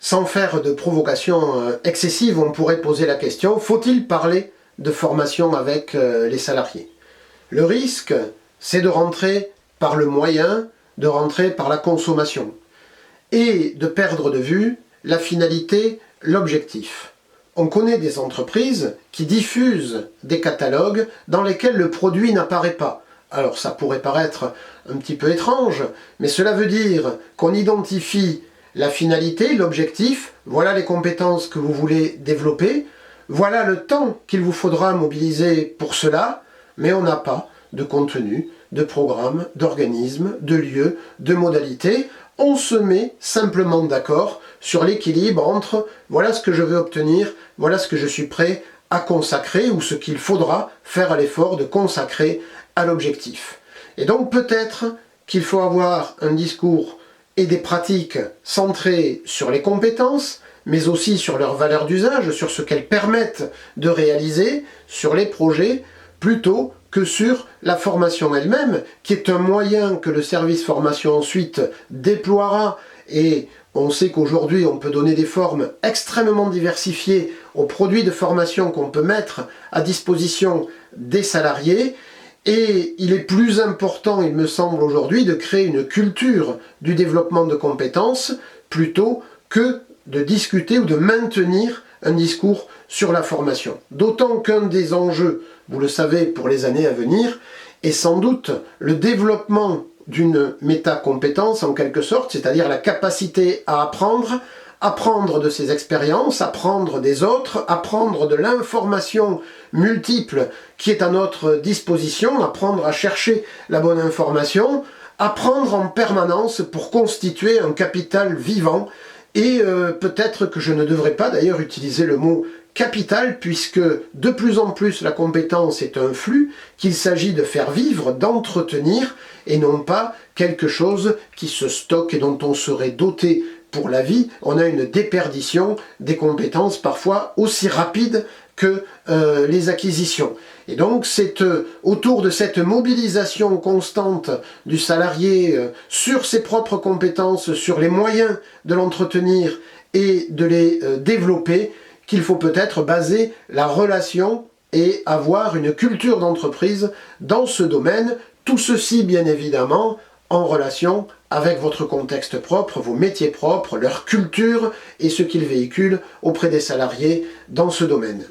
Sans faire de provocation excessive, on pourrait poser la question, faut-il parler de formation avec les salariés? Le risque, c'est de rentrer par le moyen, de rentrer par la consommation, et de perdre de vue la finalité, l'objectif. On connaît des entreprises qui diffusent des catalogues dans lesquels le produit n'apparaît pas. Alors ça pourrait paraître un petit peu étrange, mais cela veut dire qu'on identifie la finalité, l'objectif, voilà les compétences que vous voulez développer, voilà le temps qu'il vous faudra mobiliser pour cela, mais on n'a pas de contenu, de programme, d'organisme, de lieu, de modalité. On se met simplement d'accord sur l'équilibre entre voilà ce que je veux obtenir, voilà ce que je suis prêt à consacrer ou ce qu'il faudra faire l'effort de consacrer à l'objectif. Et donc peut-être qu'il faut avoir un discours et des pratiques centrées sur les compétences, mais aussi sur leur valeur d'usage, sur ce qu'elles permettent de réaliser, sur les projets, plutôt que sur la formation elle-même, qui est un moyen que le service formation ensuite déploiera. Et on sait qu'aujourd'hui, on peut donner des formes extrêmement diversifiées aux produits de formation qu'on peut mettre à disposition des salariés. Et il est plus important, il me semble aujourd'hui, de créer une culture du développement de compétences plutôt que de discuter ou de maintenir un discours sur la formation. D'autant qu'un des enjeux, vous le savez, pour les années à venir, est sans doute le développement d'une métacompétence en quelque sorte, c'est-à-dire la capacité à apprendre de ses expériences, apprendre des autres, apprendre de l'information multiple qui est à notre disposition, apprendre à chercher la bonne information, apprendre en permanence pour constituer un capital vivant. Et peut-être que je ne devrais pas d'ailleurs utiliser le mot capital, puisque de plus en plus la compétence est un flux qu'il s'agit de faire vivre, d'entretenir, et non pas quelque chose qui se stocke et dont on serait doté pour la vie. On a une déperdition des compétences parfois aussi rapide que les acquisitions. Et donc c'est autour de cette mobilisation constante du salarié sur ses propres compétences, sur les moyens de l'entretenir et de les développer, qu'il faut peut-être baser la relation et avoir une culture d'entreprise dans ce domaine. Tout ceci, bien évidemment, en relation avec votre contexte propre, vos métiers propres, leur culture et ce qu'ils véhiculent auprès des salariés dans ce domaine.